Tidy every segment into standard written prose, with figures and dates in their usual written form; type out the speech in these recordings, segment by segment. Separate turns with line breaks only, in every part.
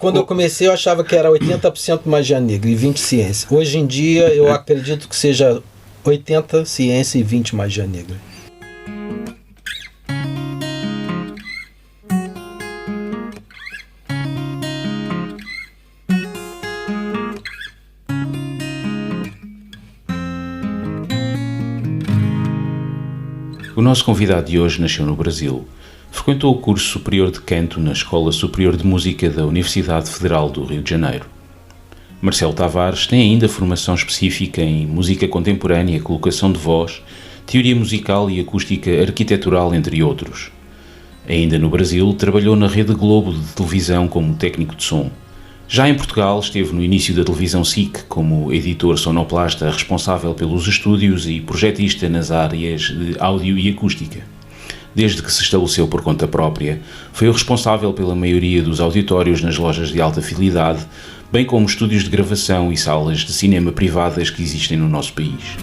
Quando eu comecei, eu achava que era 80% magia negra e 20% ciência. Hoje em dia, eu acredito que seja 80% ciência e 20% magia negra.
O nosso convidado de hoje nasceu no Brasil. Frequentou o curso superior de canto na Escola Superior de Música da Universidade Federal do Rio de Janeiro. Marcelo Tavares tem ainda formação específica em música contemporânea, colocação de voz, teoria musical e acústica arquitetural, entre outros. Ainda no Brasil, trabalhou na Rede Globo de televisão como técnico de som. Já em Portugal, esteve no início da televisão SIC como editor sonoplasta responsável pelos estúdios e projetista nas áreas de áudio e acústica. Desde que se estabeleceu por conta própria, foi o responsável pela maioria dos auditórios nas lojas de alta fidelidade, bem como estúdios de gravação e salas de cinema privadas que existem no nosso país.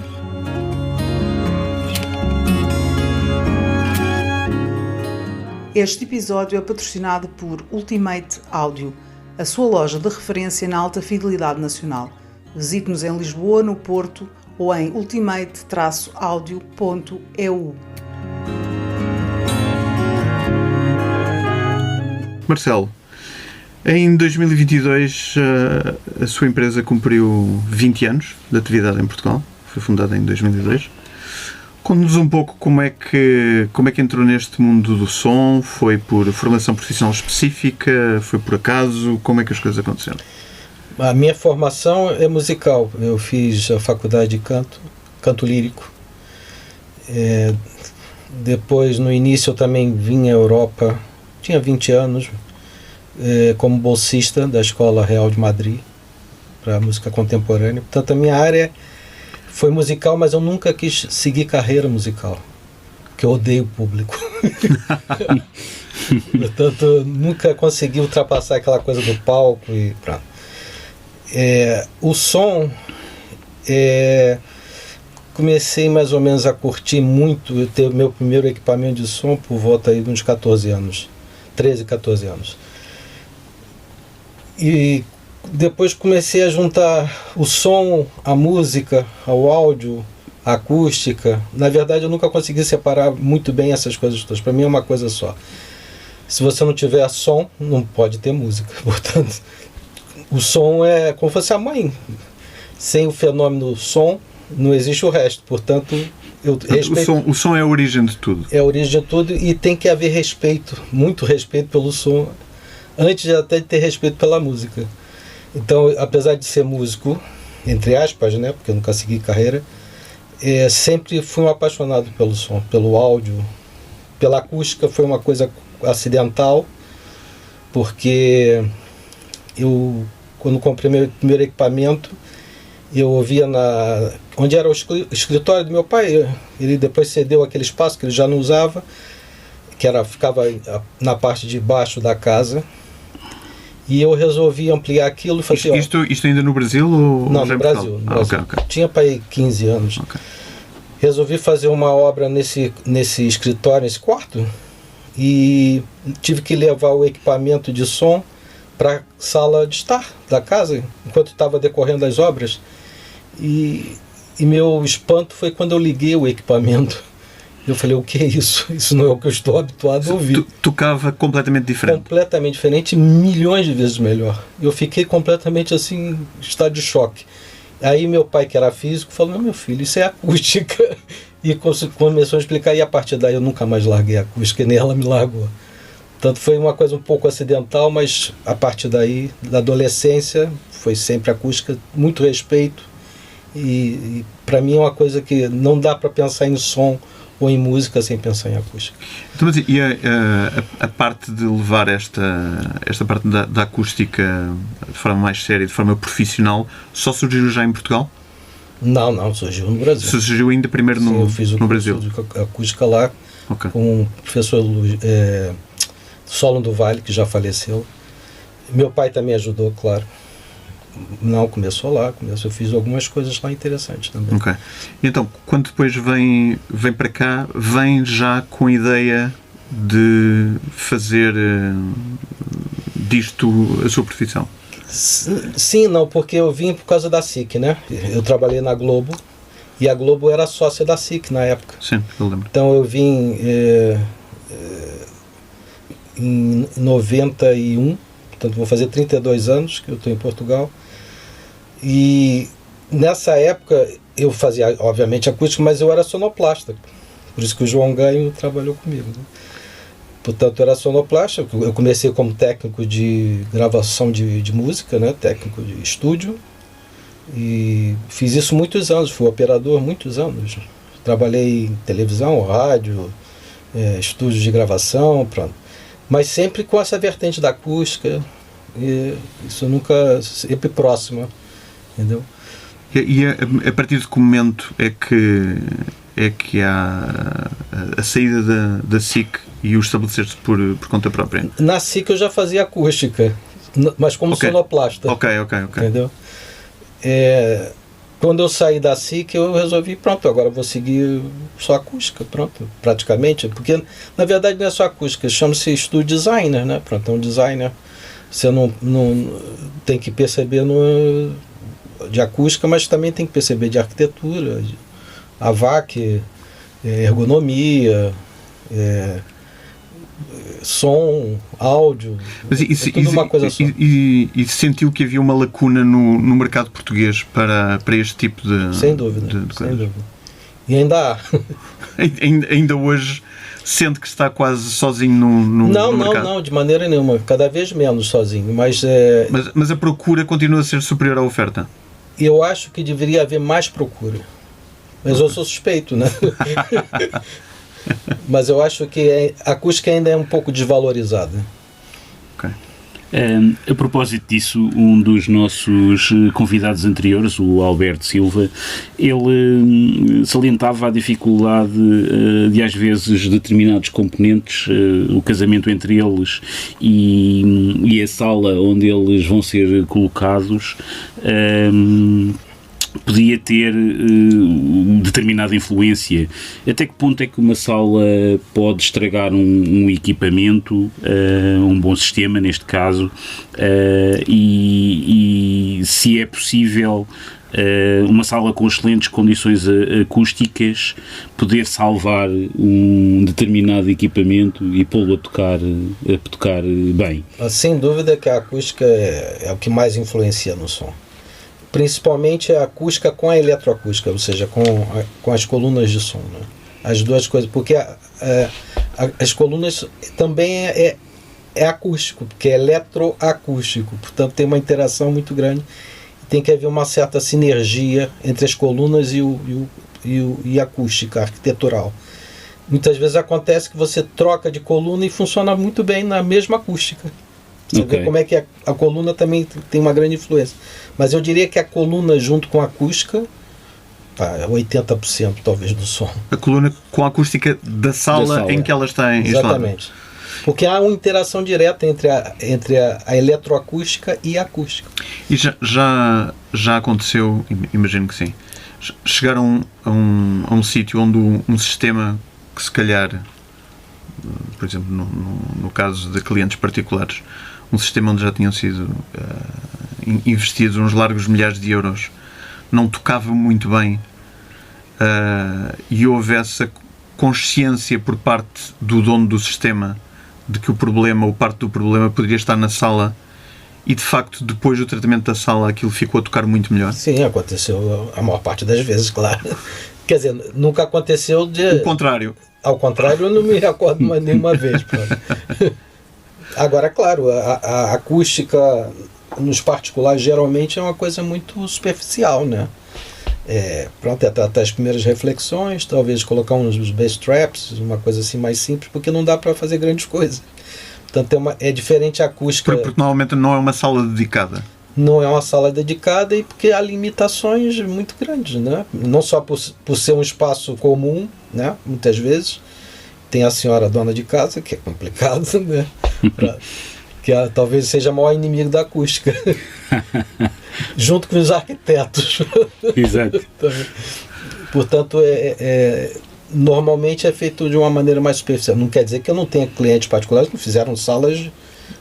Este episódio é patrocinado por Ultimate Audio, a sua loja de referência na alta fidelidade nacional. Visite-nos em Lisboa, no Porto ou em ultimate-audio.eu.
Marcelo, em 2022 a sua empresa cumpriu 20 anos de atividade em Portugal, foi fundada em 2002. Conte-nos um pouco como é que entrou neste mundo do som. Foi por formação profissional específica? Foi por acaso? Como é que as coisas aconteceram?
A minha formação é musical. Eu fiz a faculdade de canto lírico. Depois, no início, eu também vim à Europa. Tinha 20 anos, como bolsista da Escola Real de Madrid para música contemporânea. Portanto, a minha área foi musical, mas eu nunca quis seguir carreira musical, porque eu odeio o público. Portanto, nunca consegui ultrapassar aquela coisa do palco e pronto. O som, comecei mais ou menos a curtir muito, eu ter meu primeiro equipamento de som por volta aí de uns 14 anos, 13, 14 anos. E depois comecei a juntar o som, a música, ao áudio, a acústica. Na verdade, eu nunca consegui separar muito bem essas coisas todas. Para mim é uma coisa só. Se você não tiver som, não pode ter música. Portanto, o som é como se fosse a mãe. Sem o fenômeno som, não existe o resto. Portanto, eu respeito.
O som é a origem de tudo.
É a origem de tudo e tem que haver respeito, muito respeito pelo som, antes até de ter respeito pela música. Então, apesar de ser músico, entre aspas, né, porque eu nunca segui carreira, sempre fui um apaixonado pelo som, pelo áudio, pela acústica. Foi uma coisa acidental, porque eu, quando comprei meu primeiro equipamento, eu ouvia onde era o escritório do meu pai. Ele depois cedeu aquele espaço que ele já não usava, ficava na parte de baixo da casa. E eu resolvi ampliar aquilo e fazer...
Isto ainda no Brasil? Ou
não, no Brasil.
Okay.
Tinha para aí 15 anos.
Okay.
Resolvi fazer uma obra nesse escritório, nesse quarto, e tive que levar o equipamento de som para a sala de estar da casa, enquanto estava decorrendo as obras. E meu espanto foi quando eu liguei o equipamento. Eu falei, o que é isso? Isso não é o que eu estou habituado a ouvir.
Tocava completamente diferente.
Completamente diferente, milhões de vezes melhor. Eu fiquei completamente assim, em estado de choque. Aí meu pai, que era físico, falou, não, meu filho, isso é acústica. E começou a explicar, e a partir daí eu nunca mais larguei a acústica, nem ela me largou. Portanto, foi uma coisa um pouco acidental, mas a partir daí, da adolescência, foi sempre acústica, muito respeito. E para mim é uma coisa que não dá para pensar em som ou em música sem pensar em acústica.
Então, mas, e a parte de levar esta parte da acústica de forma mais séria, de forma profissional, só surgiu já em Portugal?
Não, surgiu no Brasil.
Surgiu ainda primeiro no Brasil? Sim, eu fiz o curso
de acústica lá, okay, com o professor Solon do Vale, que já faleceu. Meu pai também ajudou, claro. Não, começou lá, eu fiz algumas coisas lá interessantes também.
Ok. Então, quando depois vem para cá, vem já com a ideia de fazer, disto a sua profissão?
Sim, não, porque eu vim por causa da SIC, né? Eu trabalhei na Globo e a Globo era sócia da SIC na época.
Sim, eu lembro.
Então eu vim em 91, portanto vou fazer 32 anos que eu estou em Portugal. E nessa época eu fazia, obviamente, acústico, mas eu era sonoplasta. Por isso que o João Ganho trabalhou comigo, né? Portanto, eu era sonoplasta. Eu comecei como técnico de gravação de música, né? Técnico de estúdio. E fiz isso muitos anos, fui operador muitos anos. Trabalhei em televisão, rádio, estúdio de gravação, pronto. Mas sempre com essa vertente da acústica. E isso nunca... sempre próxima, entendeu?
E a partir de que momento é que há a saída da SIC e o estabelecer-se por conta própria?
Na SIC eu já fazia acústica, mas como sonoplasta.
Ok.
Entendeu? Quando eu saí da SIC eu resolvi, pronto, agora eu vou seguir só acústica, pronto, praticamente. Porque na verdade não é só acústica, chama-se estúdio designer, né? Pronto, é um designer. Você não tem que perceber de acústica, mas também tem que perceber de arquitetura, AVAC, ergonomia, som, áudio,
mas
tudo uma coisa só.
E sentiu que havia uma lacuna no mercado português para este tipo de...
Sem dúvida, sem dúvida. E ainda há.
ainda hoje sente que está quase sozinho no mercado?
Não, de maneira nenhuma. Cada vez menos sozinho.
Mas a procura continua a ser superior à oferta?
Eu acho que deveria haver mais procura. Mas eu sou suspeito, né? Mas eu acho que a acústica ainda é um pouco desvalorizada.
Ok.
A propósito disso, um dos nossos convidados anteriores, o Alberto Silva, ele salientava a dificuldade de às vezes determinados componentes, o casamento entre eles e a sala onde eles vão ser colocados, podia ter determinada influência. Até que ponto é que uma sala pode estragar um equipamento, um bom sistema neste caso, e se é possível uma sala com excelentes condições acústicas poder salvar um determinado equipamento e pô-lo a tocar bem?
Sem dúvida que a acústica é o que mais influencia no som. Principalmente a acústica com a eletroacústica, ou seja, com as colunas de som, né? As duas coisas, porque as colunas também é acústico, porque é eletroacústico, portanto tem uma interação muito grande, tem que haver uma certa sinergia entre as colunas e a acústica arquitetural. Muitas vezes acontece que você troca de coluna e funciona muito bem na mesma acústica. Você vê como é que a coluna também tem uma grande influência. Mas eu diria que a coluna junto com a acústica, 80% talvez do som.
A coluna com a acústica da sala em que ela está instalada.
Exatamente. Porque há uma interação direta entre a eletroacústica e a acústica.
E já aconteceu, imagino que sim, chegaram a um sítio onde um sistema que se calhar, por exemplo, no caso de clientes particulares, um sistema onde já tinham sido investidos uns largos milhares de euros, não tocava muito bem, e houve essa consciência por parte do dono do sistema de que o problema, ou parte do problema, poderia estar na sala, e de facto depois do tratamento da sala aquilo ficou a tocar muito melhor?
Sim, aconteceu a maior parte das vezes, claro. Quer dizer, nunca aconteceu
o contrário.
Ao contrário, eu não me recordo mais nenhuma vez. Agora, claro, a acústica nos particulares geralmente é uma coisa muito superficial, né? Pronto, até as primeiras reflexões, talvez colocar uns bass traps, uma coisa assim mais simples, porque não dá para fazer grandes coisas. Portanto, é diferente a acústica.
Porque normalmente não é uma sala dedicada.
Não é uma sala dedicada e porque há limitações muito grandes, né? Não só por ser um espaço comum, né? Muitas vezes tem a senhora dona de casa, que é complicado, né? Que talvez seja o maior inimigo da acústica. Junto com os arquitetos.
Exato.
Portanto, normalmente é feito de uma maneira mais superficial. Não quer dizer que eu não tenha clientes particulares que fizeram salas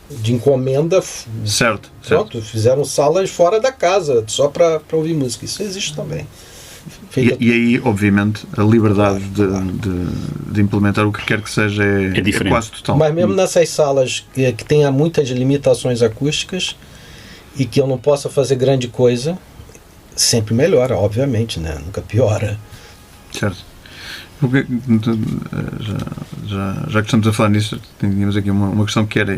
de encomenda.
Certo.
Pronto, fizeram salas fora da casa, só para ouvir música. Isso existe também.
E aí, obviamente, a liberdade de implementar o que quer que seja é quase total.
Mas mesmo nessas salas que tenha muitas limitações acústicas e que eu não possa fazer grande coisa, sempre melhora, obviamente, né? Nunca piora.
Certo. Porque, já que estamos a falar nisso, tínhamos aqui uma questão que era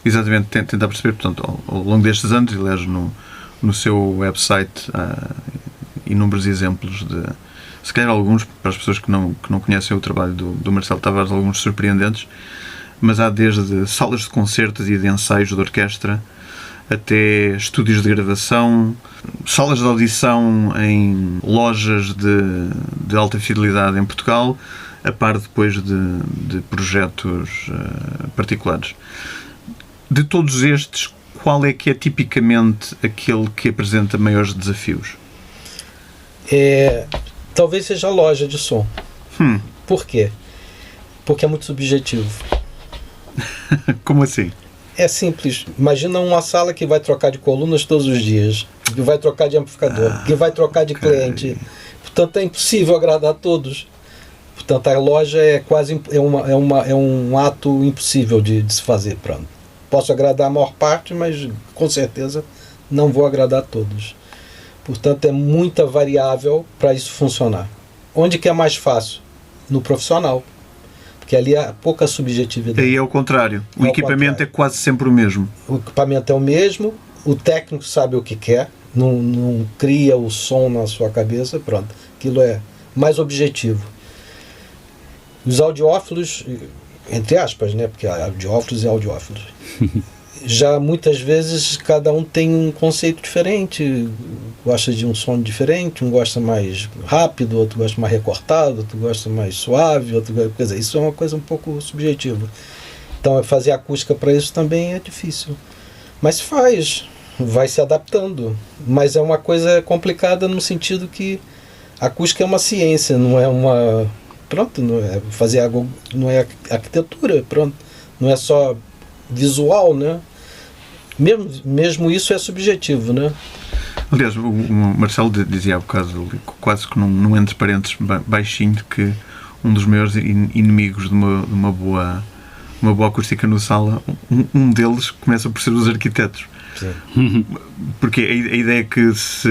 exatamente tentar perceber, portanto, ao longo destes anos, aliás, no seu website há inúmeros exemplos se calhar alguns, para as pessoas que não conhecem o trabalho do Marcelo Tavares, alguns surpreendentes, mas há desde salas de concertos e de ensaios de orquestra até estúdios de gravação, salas de audição em lojas de alta fidelidade em Portugal, a par depois de projetos particulares. De todos estes, qual é que é tipicamente aquele que apresenta maiores desafios?
Talvez seja a loja de som. Por quê? Porque é muito subjetivo.
Como assim?
É simples. Imagina uma sala que vai trocar de colunas todos os dias, que vai trocar de amplificador, que vai trocar de cliente. Portanto, é impossível agradar a todos. Portanto, a loja é quase um ato impossível de se fazer. Pronto. Posso agradar a maior parte, mas com certeza não vou agradar a todos. Portanto, é muita variável para isso funcionar. Onde que é mais fácil? No profissional. Porque ali há pouca subjetividade.
Aí é o contrário. O equipamento é quase sempre o mesmo.
O equipamento é o mesmo, o técnico sabe o que quer, não cria o som na sua cabeça, pronto. Aquilo é mais objetivo. Os audiófilos, entre aspas, né? Porque audiófilos e audiófilos. Já muitas vezes cada um tem um conceito diferente, gosta de um som diferente, um gosta mais rápido, outro gosta mais recortado, outro gosta mais suave, quer dizer, isso é uma coisa um pouco subjetiva. Então fazer acústica para isso também é difícil. Mas vai se adaptando. Mas é uma coisa complicada no sentido que a acústica é uma ciência, não é uma... Pronto, não é fazer algo, não é arquitetura, pronto. Não é só visual, né? Mesmo isso é subjetivo, né?
Aliás, o Marcelo dizia há bocado, quase que num entre parênteses baixinho, que um dos maiores inimigos de uma boa acústica no sala, um deles começa por ser os arquitetos. Sim. Porque a ideia é que se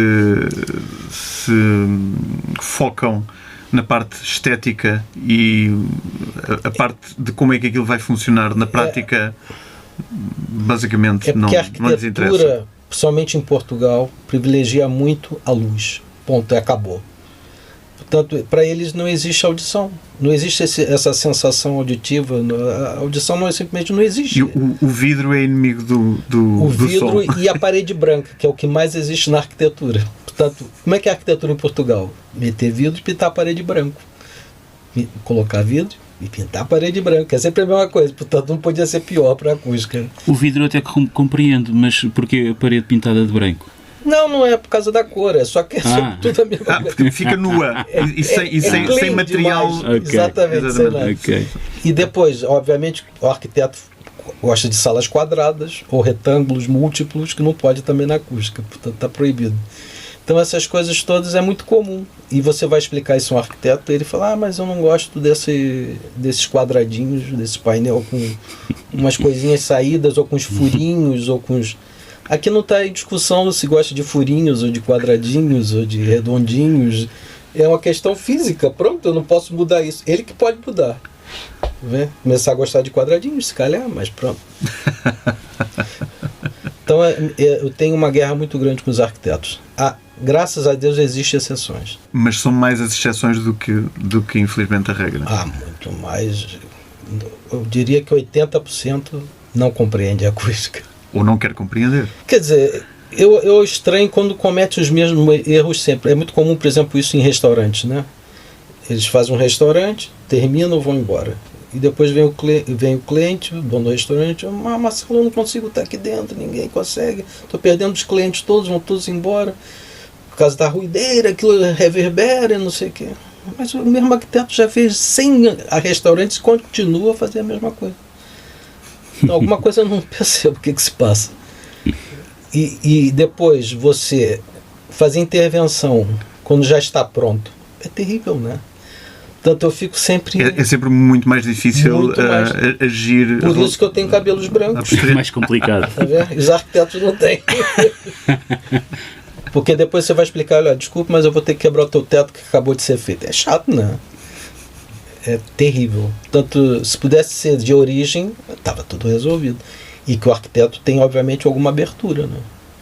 focam na parte estética e a parte de como é que aquilo vai funcionar na prática, basicamente não lhes interessa. A arquitetura, principalmente em Portugal, privilegia muito a luz. Ponto, acabou. Portanto, para eles não existe audição. Não existe essa sensação auditiva. A audição simplesmente não existe. E o vidro é inimigo do vidro som. E a parede branca, que é o que mais existe na arquitetura. Portanto, como é que é a arquitetura em Portugal? Meter vidro e pintar a parede branco. Colocar vidro e pintar a parede branca. É sempre a mesma coisa. Portanto, não podia ser pior para a acústica.
O vidro até compreendo, mas porquê a parede pintada de branco?
Não é por causa da cor, é só que é tudo a mesma coisa. Porque fica nua sem material. Okay. Exatamente, sem nada. Okay. E depois, obviamente, o arquiteto gosta de salas quadradas ou retângulos múltiplos, que não pode também na acústica, portanto está proibido. Então essas coisas todas é muito comum. E você vai explicar isso a um arquiteto, ele fala, mas eu não gosto desses quadradinhos, desse painel com umas coisinhas saídas, ou com os furinhos, ou com os... Aqui não está em discussão se gosta de furinhos, ou de quadradinhos, ou de redondinhos. É uma questão física, pronto, eu não posso mudar isso. Ele que pode mudar. Vê? Começar a gostar de quadradinhos, se calhar, mas pronto. Então eu tenho uma guerra muito grande com os arquitetos. Graças a Deus existem exceções. Mas são mais as exceções do que infelizmente a regra. Muito mais. Eu diria que 80% não compreende a acústica. Ou não quer compreender. Quer dizer, eu estranho quando comete os mesmos erros sempre. É muito comum, por exemplo, isso em restaurantes, né? Eles fazem um restaurante, terminam, vão embora. E depois vem o cliente, o dono do restaurante, Marcelo, eu não consigo estar aqui dentro, ninguém consegue, estou perdendo os clientes todos, vão todos embora, por causa da ruideira, aquilo reverbera, não sei o quê. Mas o mesmo arquiteto já fez 100 restaurantes e continua a fazer a mesma coisa. Então, alguma coisa eu não percebo o que se passa. E depois você fazer intervenção quando já está pronto, é terrível, né? Portanto, eu fico sempre...
É sempre muito mais difícil
muito mais.
Agir...
Por isso que eu tenho cabelos brancos.
É mais complicado.
Tá vendo? Os arquitetos não têm. Porque depois você vai explicar, olha, desculpa, mas eu vou ter que quebrar o teu teto que acabou de ser feito. É chato, né? É terrível. Tanto, se pudesse ser de origem, estava tudo resolvido. E que o arquiteto tem, obviamente, alguma abertura, né?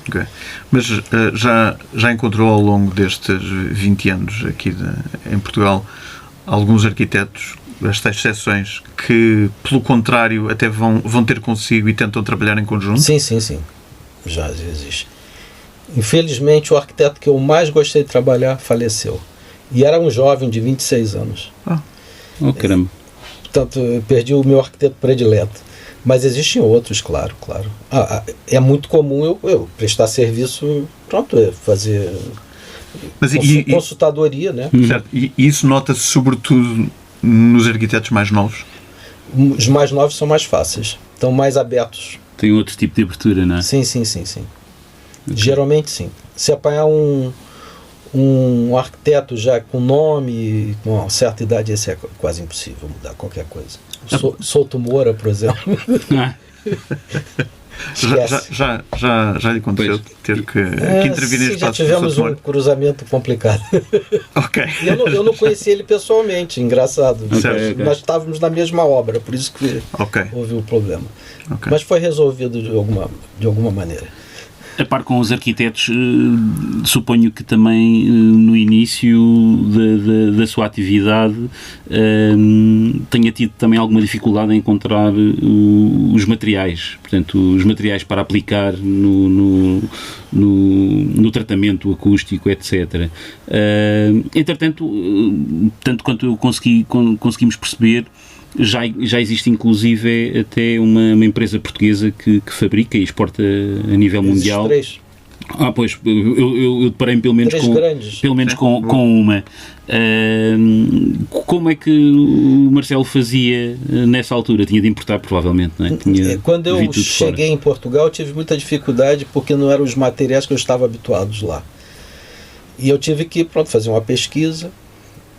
Okay. Mas já encontrou ao longo destes 20 anos aqui em Portugal alguns arquitetos, estas exceções, que, pelo contrário, até vão ter consigo e tentam trabalhar em conjunto?
Sim. Já existe. Infelizmente, o arquiteto que eu mais gostei de trabalhar faleceu. E era um jovem de 26 anos.
Oh, caramba.
Portanto, eu perdi o meu arquiteto predileto. Mas existem outros, claro. É muito comum eu prestar serviço, fazer consultadoria, né?
Certo. E isso nota-se sobretudo nos arquitetos mais novos?
Os mais novos são mais fáceis, estão mais abertos.
Tem outro tipo de abertura, não é?
Sim. Okay. Geralmente sim. Se apanhar um arquiteto já com nome, com uma certa idade, esse é quase impossível mudar qualquer coisa. Souto Moura, por exemplo.
Já lhe aconteceu ter que intervir neste
já tivemos um cruzamento complicado.
Ok.
Eu não conheci ele pessoalmente, engraçado.
Okay.
Nós estávamos na mesma obra, por isso que houve o problema.
Okay.
Mas foi resolvido de alguma maneira.
A par com os arquitetos, suponho que também no início da sua atividade tenha tido também alguma dificuldade em encontrar os materiais, portanto, os materiais para aplicar no tratamento acústico, etc. Entretanto, tanto quanto eu conseguimos perceber, já existe inclusive até uma empresa portuguesa que fabrica e exporta a nível mundial.
Três.
Pois, eu deparei-me pelo menos com uma. Como é que o Marcelo fazia nessa altura? Tinha de importar, provavelmente, não é?
Quando eu cheguei em Portugal, tive muita dificuldade porque não eram os materiais que eu estava habituado lá. E eu tive que fazer uma pesquisa.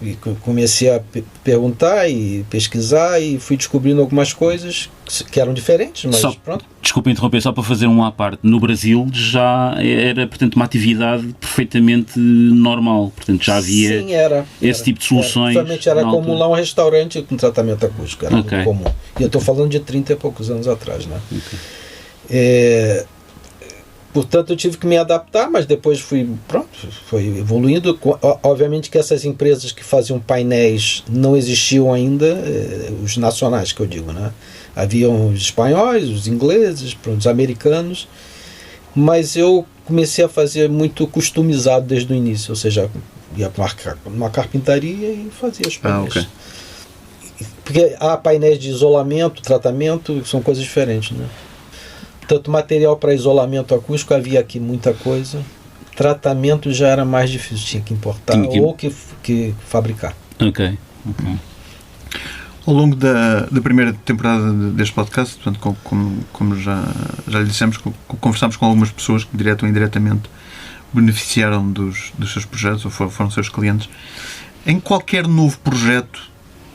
E comecei a perguntar e pesquisar e fui descobrindo algumas coisas que eram diferentes, mas pronto.
Desculpa interromper, só para fazer um à parte. No Brasil já era, portanto, uma atividade perfeitamente normal. Portanto, já havia esse tipo de soluções.
Realmente era comum lá um restaurante com tratamento acústico. Era muito comum. E eu estou falando de 30 e poucos anos atrás, né? Portanto, eu tive que me adaptar, mas depois foi evoluindo. Obviamente que essas empresas que faziam painéis não existiam ainda, os nacionais que eu digo, né? Haviam os espanhóis, os ingleses, os americanos, mas eu comecei a fazer muito customizado desde o início, ou seja, ia para uma carpintaria e fazia os painéis. Porque há painéis de isolamento, tratamento, são coisas diferentes, né? Tanto material para isolamento acústico havia aqui muita coisa. Tratamento já era mais difícil, tinha que importar ou que fabricar.
Ok.
Ao longo da primeira temporada deste podcast, portanto, como já lhe dissemos, conversámos com algumas pessoas que direto ou indiretamente beneficiaram dos seus projetos ou foram seus clientes. Em qualquer novo projeto,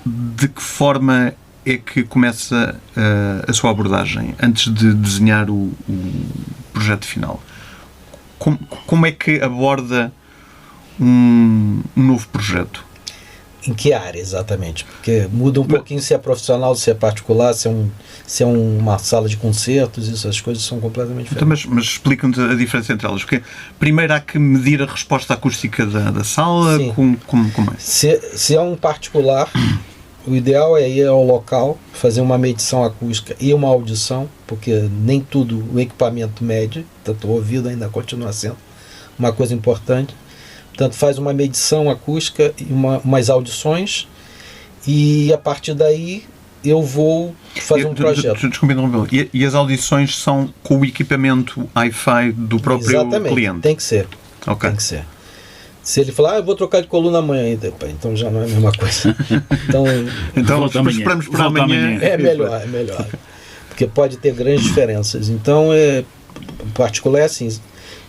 de que forma é que começa a sua abordagem antes de desenhar o projeto final? Como é que aborda um novo projeto?
Em que área exatamente? Porque muda um pouquinho se é profissional, se é particular, se é uma sala de concertos, essas coisas são completamente diferentes.
Então, mas explica-nos a diferença entre elas, porque primeiro há que medir a resposta acústica da sala. Como é?
Se é um particular, o ideal é ir ao local, fazer uma medição acústica e uma audição, porque nem tudo o equipamento mede, tanto o ouvido ainda continua sendo uma coisa importante. Portanto, faz uma medição acústica e umas audições, e a partir daí eu vou fazer um projeto.
Desculpe interromper. E as audições são com o equipamento hi-fi do próprio cliente?
Tem que ser.
Okay.
Tem que ser. Se ele falar, eu vou trocar de coluna amanhã, então já não é a mesma coisa. Então
esperamos por amanhã.
É melhor. porque pode ter grandes diferenças. Então, particular é assim,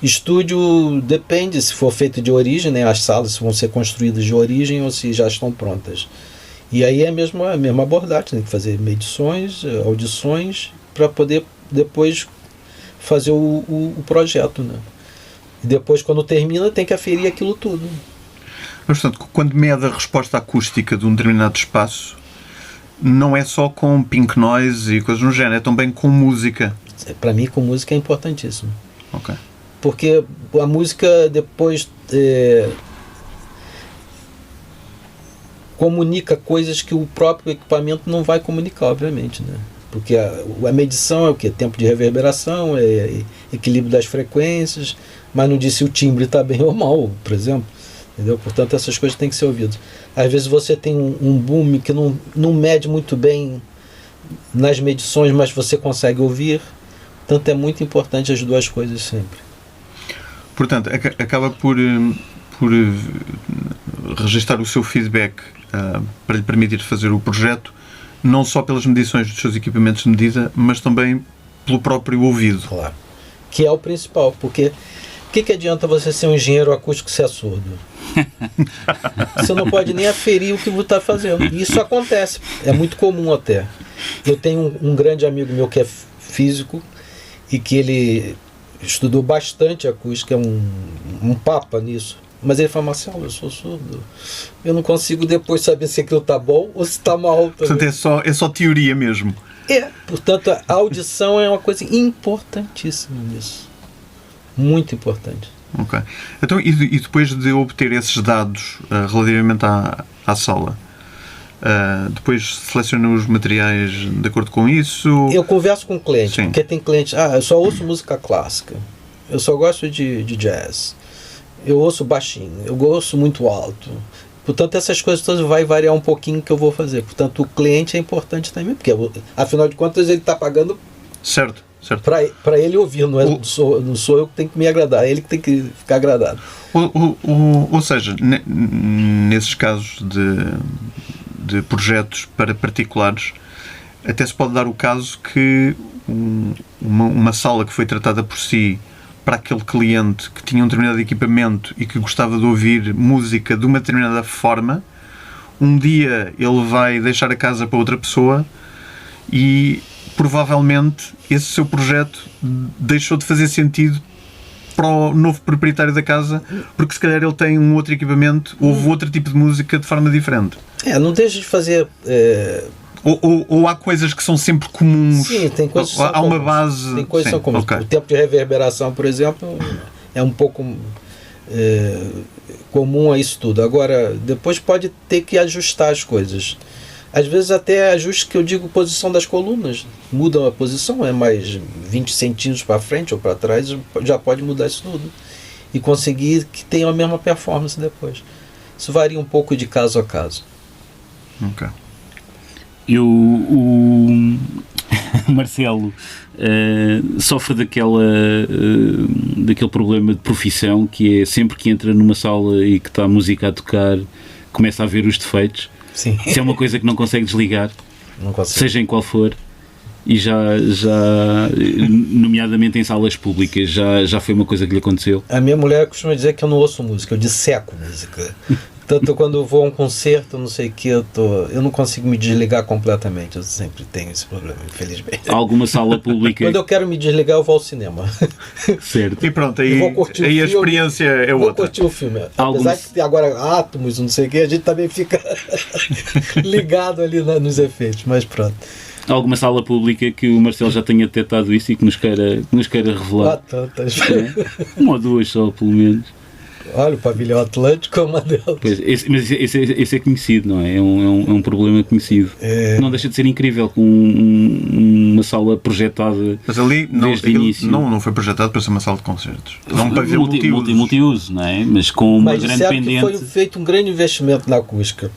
estúdio depende se for feito de origem, né, as salas vão ser construídas de origem ou se já estão prontas. E aí é a mesma abordagem, tem que fazer medições, audições, para poder depois fazer o projeto, né? E depois, quando termina, tem que aferir aquilo tudo.
Mas, portanto, quando mede a resposta acústica de um determinado espaço, não é só com pink noise e coisas no género, é também com música.
Para mim, com música é importantíssimo.
Ok.
Porque a música depois comunica coisas que o próprio equipamento não vai comunicar, obviamente, né? Porque a medição é o quê? Tempo de reverberação, equilíbrio das frequências, mas não diz se o timbre está bem ou mal, por exemplo. Entendeu? Portanto, essas coisas têm que ser ouvidas. Às vezes você tem um boom que não mede muito bem nas medições, mas você consegue ouvir. Portanto, é muito importante as duas coisas sempre.
Portanto, acaba por registrar o seu feedback para lhe permitir fazer o projeto, não só pelas medições dos seus equipamentos de medida, mas também pelo próprio ouvido.
Claro. Que é o principal, porque o que adianta você ser um engenheiro acústico se é surdo? Você não pode nem aferir o que você está fazendo. E isso acontece, é muito comum até. Eu tenho um grande amigo meu que é físico e que ele estudou bastante acústica, é um papa nisso. Mas ele fala, Marcelo, eu sou surdo. Eu não consigo depois saber se aquilo está bom ou se está mal.
Portanto, é só teoria mesmo.
Portanto, a audição é uma coisa importantíssima nisso. Muito importante.
Ok. Então, e depois de obter esses dados relativamente à sala, depois seleciona os materiais de acordo com isso?
Eu converso com o cliente,
Sim.
porque tem cliente, eu só ouço música clássica, eu só gosto de jazz, eu ouço baixinho, eu ouço muito alto. Portanto, essas coisas todas vai variar um pouquinho que eu vou fazer. Portanto, o cliente é importante também, porque afinal de contas ele está pagando
certo.
Para ele ouvir, não sou eu que tenho que me agradar, é ele que tem que ficar agradado.
Ou seja, nesses casos de projetos para particulares, até se pode dar o caso que uma sala que foi tratada por si para aquele cliente que tinha um determinado equipamento e que gostava de ouvir música de uma determinada forma, um dia ele vai deixar a casa para outra pessoa e provavelmente esse seu projeto deixou de fazer sentido para o novo proprietário da casa, porque se calhar ele tem um outro equipamento, ouve outro tipo de música de forma diferente.
Não deixa de fazer...
Ou há coisas que são sempre comuns?
Sim, tem coisas que são
há uma base...
Tem coisas que são comuns.
Okay.
O tempo de reverberação, por exemplo, é um pouco comum a isso tudo. Agora, depois pode ter que ajustar as coisas. Às vezes até ajustes que eu digo posição das colunas. Mudam a posição, é mais 20 centímetros para frente ou para trás, já pode mudar isso tudo. E conseguir que tenha a mesma performance depois. Isso varia um pouco de caso a caso.
Ok.
O Marcelo sofre daquele problema de profissão que é sempre que entra numa sala e que está a música a tocar, começa a ver os defeitos.
Sim.
Isso é uma coisa que não consegue desligar,
não consigo.
Seja em qual for, e já nomeadamente em salas públicas, já foi uma coisa que lhe aconteceu.
A minha mulher costuma dizer que eu não ouço música, eu disseco música. Tanto quando eu vou a um concerto, não sei o que, eu não consigo me desligar completamente, eu sempre tenho esse problema, infelizmente.
Alguma sala pública...
Quando eu quero me desligar, eu vou ao cinema.
Certo.
E pronto, aí a experiência é outra.
Vou curtir o filme.
Alguns...
Apesar de ter agora átomos, não sei o que, a gente também fica ligado ali nos efeitos, mas pronto.
Alguma sala pública que o Marcelo já tenha detectado isso e que nos queira revelar?
Há tantas.
Uma ou duas só, pelo menos.
Olha, o pavilhão Atlântico é uma delas.
Pois, mas esse é conhecido, não é? É um problema conhecido. Não deixa de ser incrível com uma sala projetada.
Mas ali
desde o início.
Não foi projetado para ser uma sala de concertos. Não para ver
multiuso, não é? Mas com uma grande pendente.
Mas foi feito um grande investimento na acústica.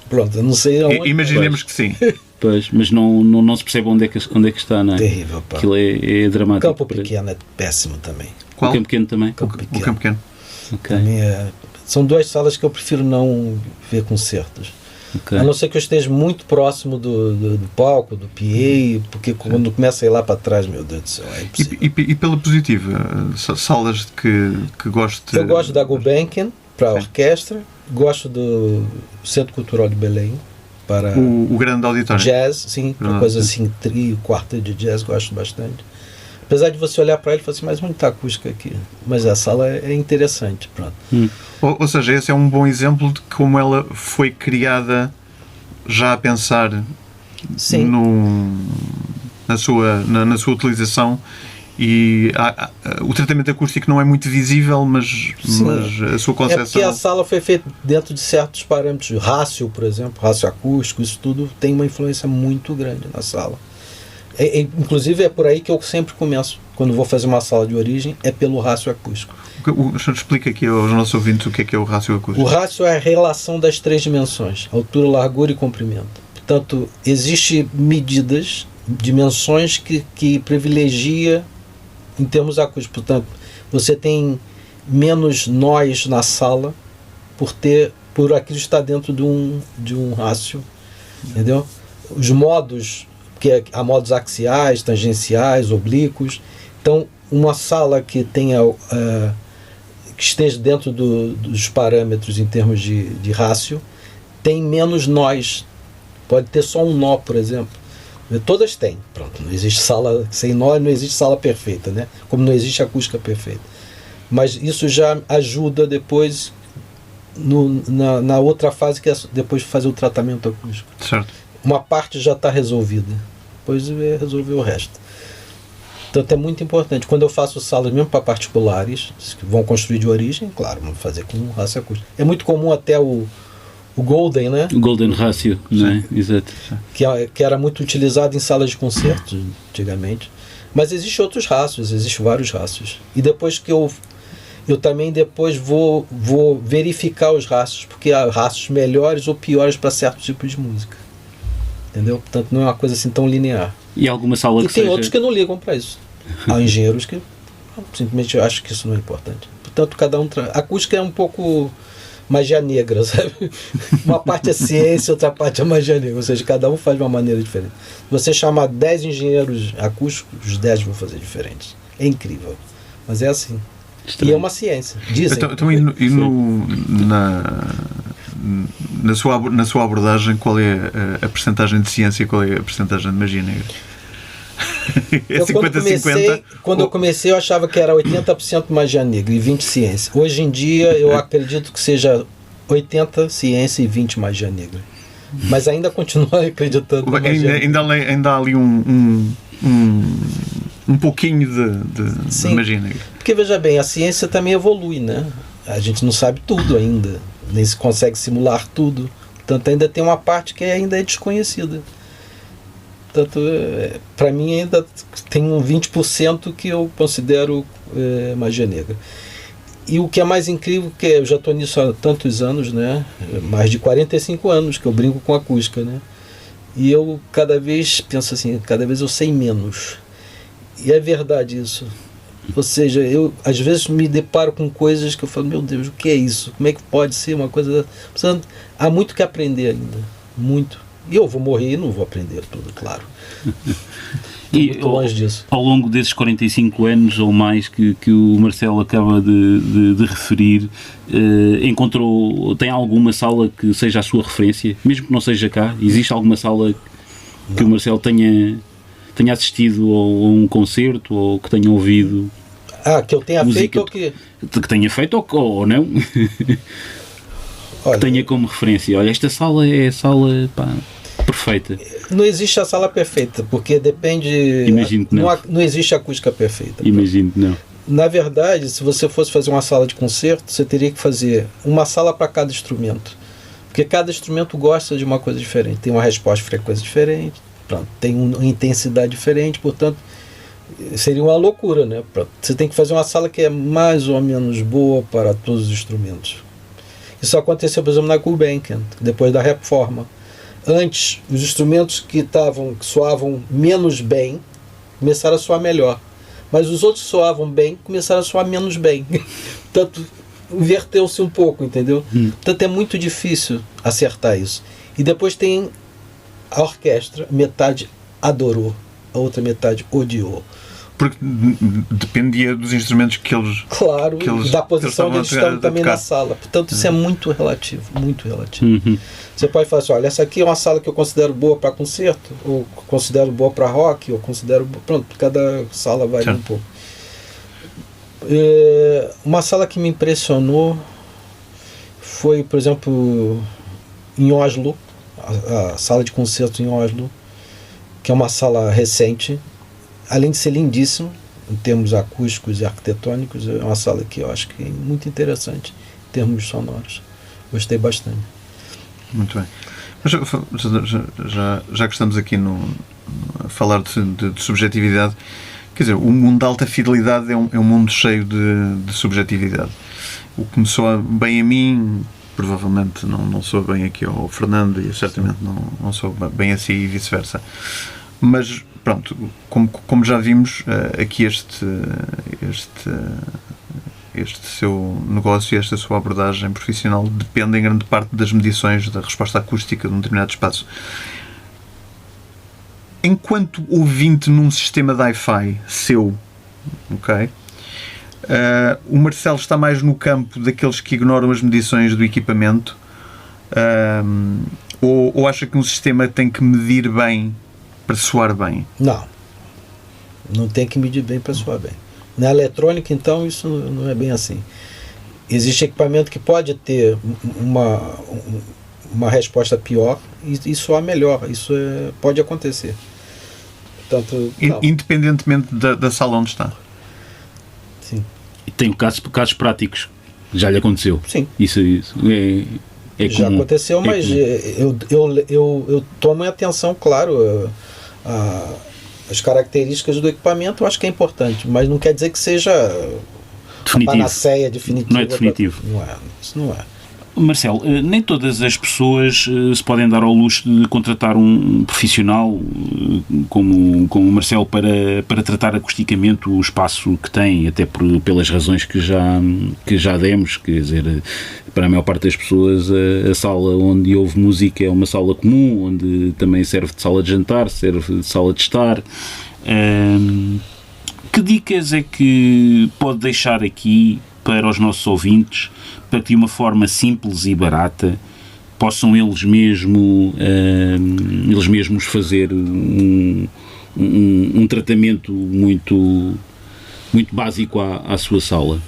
Pronto, eu não sei aonde.
Imaginemos que sim.
Pois, mas não se percebe onde é que está, não é?
Terrível, pá.
Aquilo é dramático.
O campo pequeno é péssimo também.
Qual? O campo pequeno também?
O campo pequeno.
Okay.
São duas salas que eu prefiro não ver concertos.
Okay.
A não ser que eu esteja muito próximo do palco, do PA, porque quando começa a ir lá para trás, meu Deus do céu, é impossível.
E pela positiva, salas que gosto de...
Eu gosto da Gulbenkian para a orquestra, gosto do Centro Cultural de Belém para
o grande auditório.
Jazz, sim, uma coisa assim, trio, quarta de jazz, gosto bastante. Apesar de você olhar para ele e falar assim, mas muita acústica aqui. Mas a sala é interessante, pronto.
Ou seja, esse é um bom exemplo de como ela foi criada já a pensar na sua utilização, e o tratamento acústico não é muito visível, mas a sua concepção... É
porque a sala foi feita dentro de certos parâmetros. Rácio, por exemplo, rácio acústico, isso tudo tem uma influência muito grande na sala. Inclusive é por aí que eu sempre começo, quando vou fazer uma sala de origem, é pelo rácio acústico.
Explica aqui aos nossos ouvintes o que é o rácio acústico.
O rácio é a relação das 3 dimensões, altura, largura e comprimento. Portanto, existem dimensões que privilegia em termos acústicos. Portanto, você tem menos nós na sala por aquilo estar dentro de um rácio, entendeu? Os modos, que há modos axiais, tangenciais, oblíquos. Então, uma sala que tenha que esteja dentro dos parâmetros em termos de rácio tem menos nós. Pode ter só um nó, por exemplo. Todas têm. Pronto, não existe sala sem nó, não existe sala perfeita, né? Como não existe acústica perfeita. Mas isso já ajuda depois na outra fase, que é depois de fazer o tratamento acústico.
Certo.
Uma parte já está resolvida. Depois é resolver o resto. Portanto, é muito importante. Quando eu faço salas mesmo para particulares, que vão construir de origem, claro, vamos fazer com rácio acústico. É muito comum até o Golden, né?
O Golden Rácio, não é? Exato.
Que era muito utilizado em salas de concertos, antigamente. Mas existem outros rácios, existem vários rácios. E depois que eu também depois vou verificar os rácios, porque há rácios melhores ou piores para certos tipos de música. Entendeu? Portanto, não é uma coisa assim tão linear.
E alguma sala
que tem outros que não ligam para isso. Há engenheiros que simplesmente acham que isso não é importante. Portanto, cada um... A acústica é um pouco magia negra, sabe? Uma parte é ciência, outra parte é magia negra. Ou seja, cada um faz de uma maneira diferente. Se você chamar 10 engenheiros acústicos, os 10 vão fazer diferentes. É incrível. Mas é assim. Estranho. E é uma ciência. Dizem.
Então, na sua abordagem, qual é a percentagem de ciência e qual é a percentagem de magia negra? É 50-50?
Quando eu comecei, eu achava que era 80% magia negra e 20% ciência. Hoje em dia, eu acredito que seja 80% ciência e 20% magia negra. Mas ainda continuo acreditando na magia negra.
Ainda há ali um pouquinho de magia negra.
Porque, veja bem, a ciência também evolui, né? A gente não sabe tudo ainda. Nem se consegue simular tudo. Portanto, ainda tem uma parte que ainda é desconhecida. Portanto, para mim ainda tem um 20% que eu considero magia negra. E o que é mais incrível, que eu já estou nisso há tantos anos, né? Mais de 45 anos que eu brinco com acústica, né? E eu cada vez penso assim, cada vez eu sei menos. E é verdade isso. Ou seja, eu às vezes me deparo com coisas que eu falo, meu Deus, o que é isso? Como é que pode ser uma coisa... Há muito que aprender ainda, muito. E eu vou morrer e não vou aprender tudo, claro.
E muito longe disso. Ao longo desses 45 anos ou mais que o Marcelo acaba de referir, tem alguma sala que seja a sua referência? Mesmo que não seja cá, existe alguma sala que o Marcelo tenha assistido a um concerto ou que tenha ouvido?
Que eu tenha feito ou que...
Que tenha feito ou não?
Olha,
que tenha como referência. Olha, esta sala é a sala perfeita.
Não existe a sala perfeita, porque depende...
Imagino que não.
Não existe acústica perfeita.
Imagino que não.
Na verdade, se você fosse fazer uma sala de concerto, você teria que fazer uma sala para cada instrumento. Porque cada instrumento gosta de uma coisa diferente. Tem uma resposta de frequência diferente, pronto, tem uma intensidade diferente, portanto, seria uma loucura, né? Pronto, você tem que fazer uma sala que é mais ou menos boa para todos os instrumentos. Isso aconteceu, por exemplo, na Gulbenkian, depois da reforma. Antes, os instrumentos que soavam menos bem começaram a soar melhor. Mas os outros que soavam bem começaram a soar menos bem. Portanto, inverteu-se um pouco, entendeu? Portanto, é muito difícil acertar isso. E depois tem a orquestra, metade adorou, a outra metade odiou.
Porque dependia dos instrumentos que eles...
Claro, e da posição onde eles estão também na sala. Portanto, isso é muito relativo, muito relativo. Você pode falar assim, olha, essa aqui é uma sala que eu considero boa para concerto, ou considero boa para rock, ou considero... Pronto, cada sala varia um pouco. Uma sala que me impressionou foi, por exemplo, em Oslo, a sala de concerto em Oslo, que é uma sala recente. Além de ser lindíssimo, em termos acústicos e arquitetônicos, é uma sala que eu acho que é muito interessante, em termos sonoros. Gostei bastante.
Muito bem. Mas já que estamos aqui a falar de subjetividade, quer dizer, o mundo da alta fidelidade é um mundo cheio de subjetividade. O que me soa bem a mim, provavelmente não soa bem aqui ao Fernando, e certamente não soa bem a si e vice-versa. Mas pronto, como já vimos, aqui este seu negócio e esta sua abordagem profissional depende em grande parte das medições da resposta acústica de um determinado espaço. Enquanto ouvinte num sistema de hi-fi seu, ok? O Marcelo está mais no campo daqueles que ignoram as medições do equipamento, ou acha que um sistema tem que medir bem para soar bem?
Não tem que medir bem para soar bem. Na eletrônica, então, isso não é bem assim. Existe equipamento que pode ter uma resposta pior e soar melhor. Isso pode acontecer. Portanto,
independentemente da sala onde está.
Sim.
E tem casos práticos. Já lhe aconteceu?
Sim.
Isso é
já
comum.
Aconteceu, mas eu tomo em atenção, claro, as características do equipamento. Eu acho que é importante, mas não quer dizer que seja
definitivo.
A panaceia definitiva.
Não é definitivo.
Isso não é.
Marcelo, nem todas as pessoas se podem dar ao luxo de contratar um profissional como o Marcelo para tratar acusticamente o espaço que tem, até pelas razões que já demos. Quer dizer, para a maior parte das pessoas a sala onde houve música é uma sala comum, onde também serve de sala de jantar, serve de sala de estar. Que dicas é que pode deixar aqui para os nossos ouvintes, para que de uma forma simples e barata possam eles mesmos fazer um tratamento muito básico à sua sala?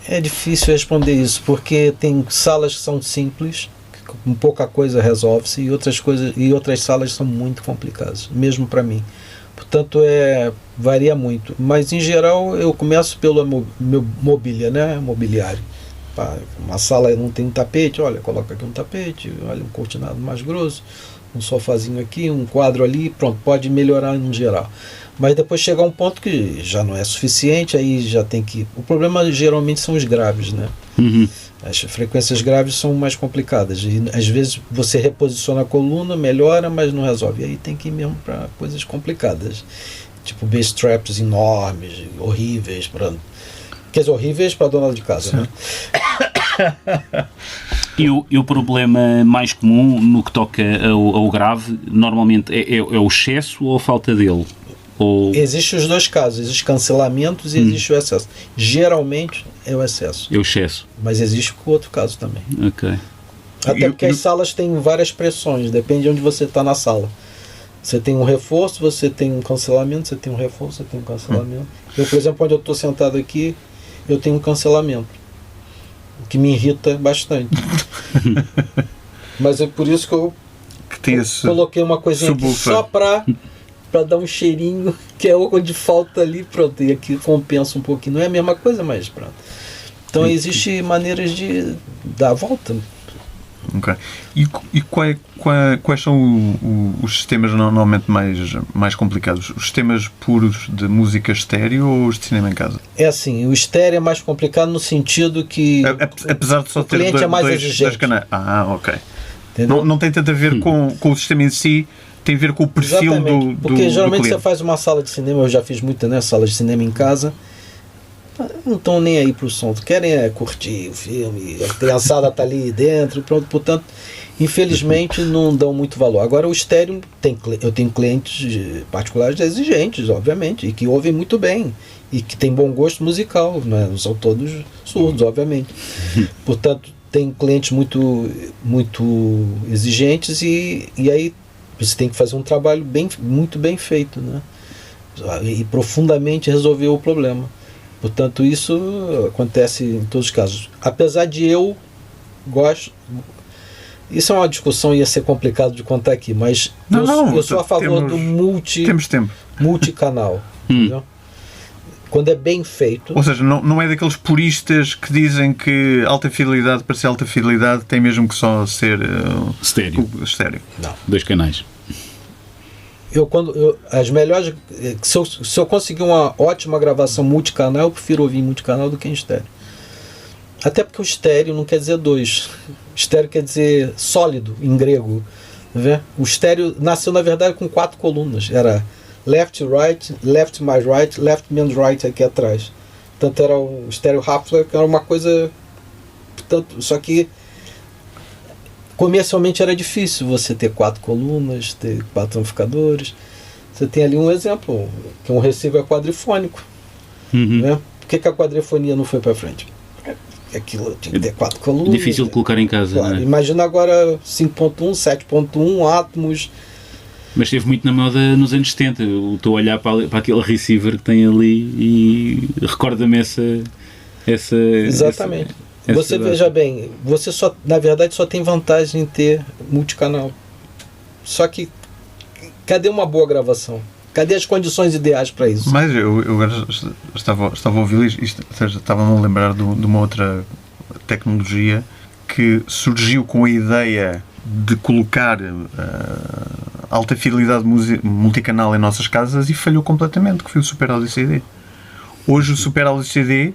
É difícil responder isso, porque tem salas que são simples, que com pouca coisa resolve-se, e outras salas são muito complicadas, mesmo para mim. Portanto, varia muito. Mas, em geral, eu começo pela mobília, né? Mobiliário. Uma sala não tem um tapete, olha, coloca aqui um tapete, olha, um cortinado mais grosso, um sofazinho aqui, um quadro ali, pronto, pode melhorar em geral. Mas depois chega um ponto que já não é suficiente, aí já tem que... O problema geralmente são os graves, né?
Uhum.
As frequências graves são mais complicadas e às vezes você reposiciona a coluna, melhora, mas não resolve. Aí tem que ir mesmo para coisas complicadas, tipo bass traps enormes, horríveis, quer dizer, horríveis para dona de casa, né?
E o problema mais comum no que toca ao grave, normalmente é o excesso ou a falta dele?
Existem os dois casos, existem cancelamentos e existe o excesso. Geralmente é o excesso.
É o excesso.
Mas existe o outro caso também.
Ok.
Até porque as salas têm várias pressões, depende de onde você está na sala. Você tem um reforço, você tem um cancelamento, você tem um reforço, você tem um cancelamento. Eu, por exemplo, onde eu estou sentado aqui, eu tenho um cancelamento, o que me irrita bastante. Mas é por isso que eu coloquei uma coisinha aqui só para dar um cheirinho, que é onde falta ali, pronto, e aqui compensa um pouquinho. Não é a mesma coisa, mas pronto. Então existem maneiras de dar a volta.
Ok. E quais são os sistemas normalmente mais complicados? Os sistemas puros de música estéreo ou os de cinema em casa?
É assim, o estéreo é mais complicado no sentido que
apesar de só ter dois canais. Ok. Não tem tanto a ver com o sistema em si, tem a ver com o perfil do
porque geralmente
cliente.
você faz uma sala de cinema, eu já fiz muita, né, sala de cinema em casa. não estão nem aí pro som, querem curtir o filme, a criançada tá ali dentro, pronto, portanto, infelizmente não dão muito valor. Agora o estéreo, eu tenho clientes particulares exigentes, obviamente, e que ouvem muito bem, e que tem bom gosto musical, né? Não são todos surdos, obviamente. Portanto, tem clientes muito exigentes e aí você tem que fazer um trabalho muito bem feito, né? E profundamente resolver o problema. Portanto, isso acontece em todos os casos. Apesar de eu gosto... Isso é uma discussão, ia ser complicado de contar aqui, mas eu sou a favor do multicanal. Entendeu? Quando é bem feito...
Ou seja, não é daqueles puristas que dizem que alta fidelidade, para ser alta fidelidade, tem mesmo que só ser
estéreo.
Não. 2 canais.
As melhores... Se eu conseguir uma ótima gravação multicanal, eu prefiro ouvir em multicanal do que em estéreo. Até porque o estéreo não quer dizer 2. Estéreo quer dizer sólido, em grego. Tá? O estéreo nasceu, na verdade, com 4 colunas. Era left, right, left mais right, left menos right aqui atrás. Portanto, era o estéreo Hafler, que era uma coisa... Portanto, só que comercialmente era difícil você ter 4 colunas, ter 4 amplificadores. Você tem ali um exemplo, que é um receiver quadrifônico. Né? Por que a quadrifonia não foi para frente? Aquilo tinha que ter 4 colunas.
Difícil de colocar em casa.
Claro,
né?
Imagina agora 5.1, 7.1, Atmos.
Mas esteve muito na moda nos anos 70. Eu estou a olhar para aquele receiver que tem ali e recorda-me essa
Exatamente. Você veja bem, você na verdade só tem vantagem em ter multicanal. Só que cadê uma boa gravação? Cadê as condições ideais para isso?
Mas eu agora estava a ouvir isto, ou seja, estava-me a lembrar de uma outra tecnologia que surgiu com a ideia de colocar alta fidelidade multicanal em nossas casas e falhou completamente, que foi o Super Audio CD. Hoje o Super Audio CD,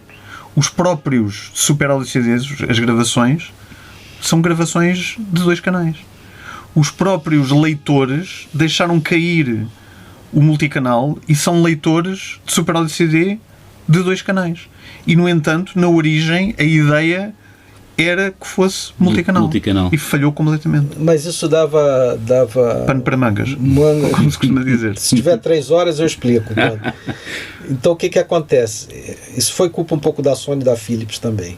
os próprios Super Audio CDs, as gravações, são gravações de 2 canais. Os próprios leitores deixaram cair o multicanal e são leitores de Super Audio CD de 2 canais. E, no entanto, na origem, a ideia era que fosse multicanal. E falhou completamente.
Mas isso dava
pano para mangas, como se costuma dizer.
Se tiver 3 horas eu explico. Então o que acontece? Isso foi culpa um pouco da Sony e da Philips também.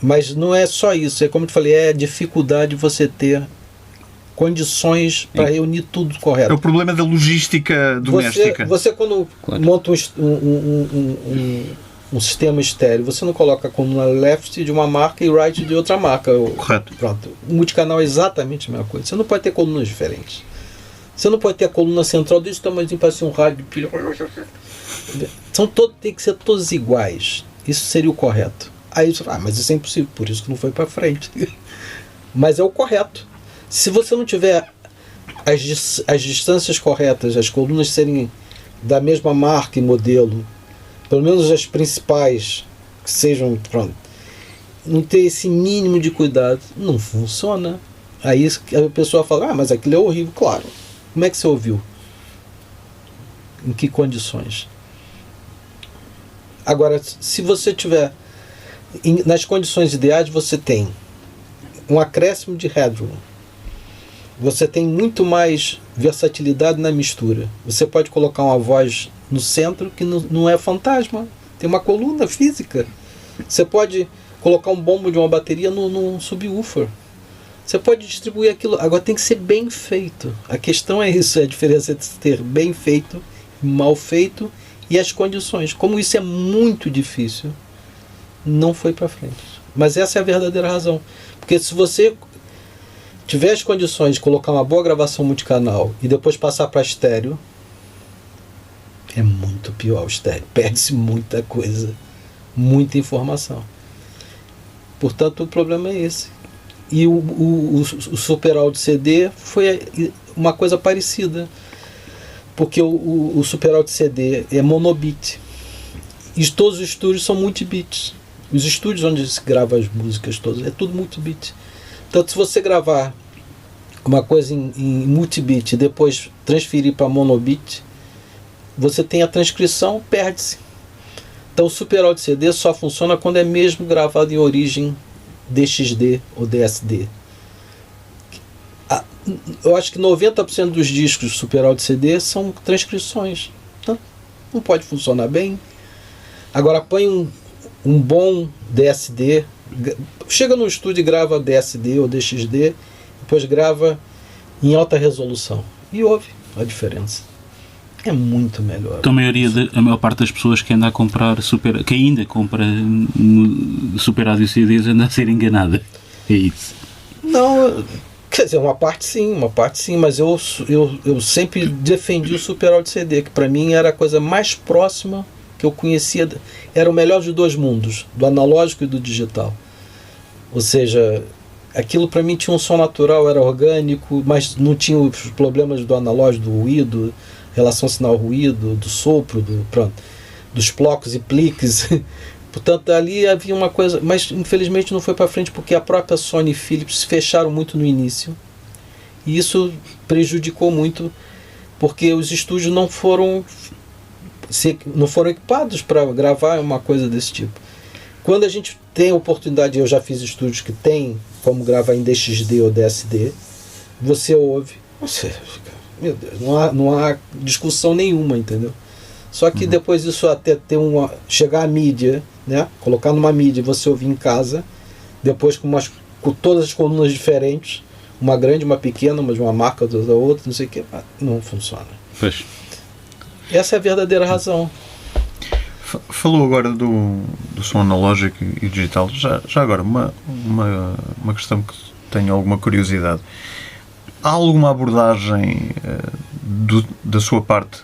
Mas não é só isso. É como eu te falei, é a dificuldade de você ter condições para reunir tudo correto.
É o problema da logística doméstica.
Você quando monta um sistema estéreo, você não coloca a coluna left de uma marca e right de outra marca.
Correto.
Pronto. O multicanal é exatamente a mesma coisa. Você não pode ter colunas diferentes. Você não pode ter a coluna central desse tamanho para ser um rádio. Tem que ser todos iguais. Isso seria o correto. Aí você fala, mas isso é impossível, por isso que não foi para frente. Mas é o correto. Se você não tiver as distâncias corretas, as colunas serem da mesma marca e modelo, pelo menos as principais, que sejam, pronto, não ter esse mínimo de cuidado, não funciona. Aí a pessoa fala, mas aquilo é horrível. Claro. Como é que você ouviu? Em que condições? Agora, se você tiver nas condições ideais, você tem um acréscimo de headroom. Você tem muito mais versatilidade na mistura. Você pode colocar uma voz no centro que não é fantasma. Tem uma coluna física. Você pode colocar um bombo de uma bateria num subwoofer. Você pode distribuir aquilo. Agora tem que ser bem feito. A questão é isso, é a diferença entre ter bem feito e mal feito e as condições. Como isso é muito difícil, não foi para frente. Mas essa é a verdadeira razão. Porque se você tiver as condições de colocar uma boa gravação multicanal e depois passar para estéreo, é muito pior o estéreo. Perde-se muita coisa, muita informação. Portanto, o problema é esse. E o Super Audio CD foi uma coisa parecida. Porque o Super Audio CD é monobit. E todos os estúdios são multibits. Os estúdios onde se grava as músicas todas, é tudo multibit. Tanto se você gravar uma coisa em multibit e depois transferir para monobit, você tem a transcrição, perde-se. Então o Super Audio CD só funciona quando é mesmo gravado em origem DXD ou DSD. Eu acho que 90% dos discos Super Audio CD são transcrições. Então, não pode funcionar bem. Agora põe um bom DSD, chega no estúdio e grava DSD ou DXD, depois grava em alta resolução e ouve a diferença. É muito melhor.
Então a maior parte das pessoas que anda a comprar que ainda compra Super Audio CDs anda a ser enganada. É isso.
Não, quer dizer, uma parte sim, mas eu sempre defendi o Super Audio CD, que para mim era a coisa mais próxima que eu conhecia, era o melhor dos dois mundos, do analógico e do digital. Ou seja, aquilo para mim tinha um som natural, era orgânico, mas não tinha os problemas do analógico, do ruído, relação sinal-ruído, do sopro, dos plocos e pliques. Portanto, ali havia uma coisa, mas infelizmente não foi para frente porque a própria Sony e Philips se fecharam muito no início. E isso prejudicou muito, porque os estúdios não foram equipados para gravar uma coisa desse tipo. Quando a gente tem a oportunidade, eu já fiz estúdios que tem como gravar em DXD ou DSD, você ouve, você fica, meu Deus, não há discussão nenhuma, entendeu? Só que depois isso até ter chegar à mídia, né? Colocar numa mídia e você ouvir em casa, depois com todas as colunas diferentes, uma grande, uma pequena, uma de uma marca, outra da outra, não sei o que, não funciona.
Pois.
Essa é a verdadeira razão.
Falou agora do som analógico e digital. Já agora, uma questão que tenho alguma curiosidade. Há alguma abordagem da sua parte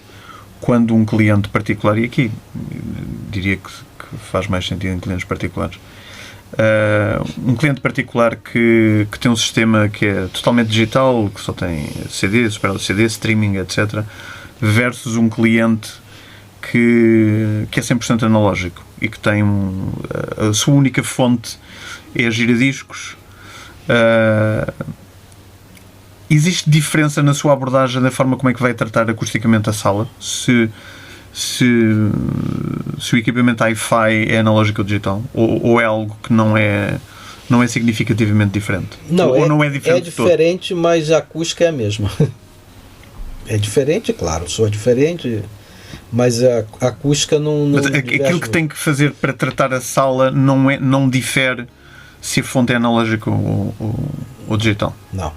quando um cliente particular, e aqui diria que faz mais sentido em clientes particulares, um cliente particular que tem um sistema que é totalmente digital, que só tem CD, Super Audio CD, streaming, etc., versus um cliente que é 100% analógico e que tem a sua única fonte é giradiscos. Existe diferença na sua abordagem da forma como é que vai tratar acusticamente a sala? Se o equipamento hi-fi é analógico ou digital? Ou é algo que não é significativamente diferente?
Não,
ou não é diferente?
É diferente, mas a acústica é a mesma. É diferente, claro, o som é diferente, mas a acústica não
mas aquilo que tem que fazer para tratar a sala não difere se a fonte é analógica ou digital?
Não.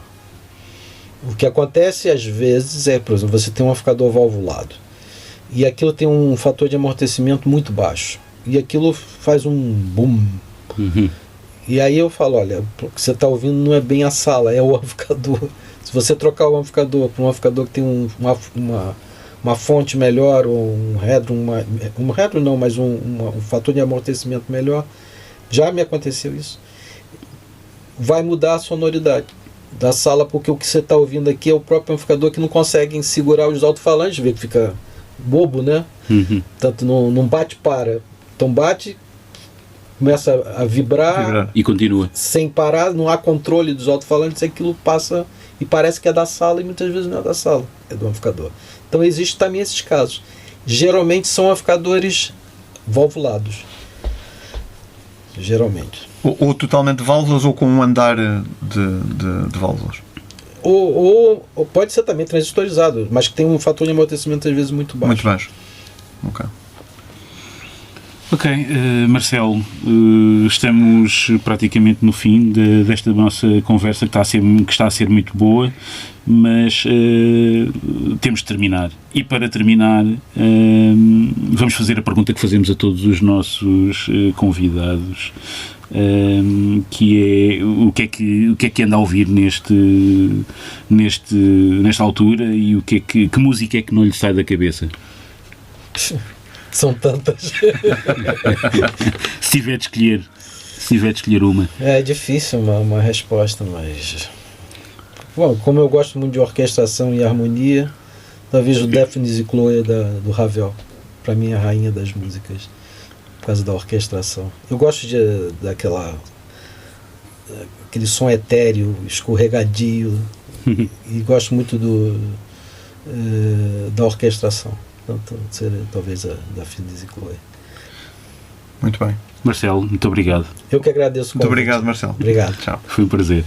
O que acontece às vezes é, por exemplo, você tem um amplificador valvulado e aquilo tem um fator de amortecimento muito baixo e aquilo faz um boom. E aí eu falo, olha, o que você está ouvindo não é bem a sala, é o amplificador. Se você trocar o amplificador para um amplificador que tem uma fonte melhor, ou um headroom não, mas um fator de amortecimento melhor, já me aconteceu isso, vai mudar a sonoridade da sala, porque o que você está ouvindo aqui é o próprio amplificador que não consegue segurar os alto-falantes, vê que fica bobo, né? Tanto não bate-para. Então bate, começa a vibrar
e continua.
Sem parar, não há controle dos alto-falantes, aquilo passa e parece que é da sala e muitas vezes não é da sala, é do amplificador. Então existe também esses casos. Geralmente são amplificadores valvulados. Geralmente.
Ou totalmente válvulas ou com um andar de válvulas?
Ou pode ser também transistorizado, mas que tem um fator de amortecimento às vezes muito baixo.
Muito baixo.
Ok, Marcelo, estamos praticamente no fim desta nossa conversa que está a ser muito boa, mas temos de terminar. E para terminar, vamos fazer a pergunta que fazemos a todos os nossos convidados, que é o que é que anda a ouvir nesta altura e que música é que não lhe sai da cabeça?
São tantas.
Se tiver de escolher uma.
É difícil uma resposta, mas... Bom, como eu gosto muito de orquestração e harmonia, talvez o Daphnis e Chloe do Ravel, para mim é a rainha das músicas, por causa da orquestração. Eu gosto aquele som etéreo, escorregadio, e gosto muito da orquestração. Então, seria talvez a Daphnis e Chloe.
Muito bem.
Marcelo, muito obrigado.
Eu que agradeço.
Muito obrigado, Marcelo.
Obrigado.
Tchau.
Foi um prazer.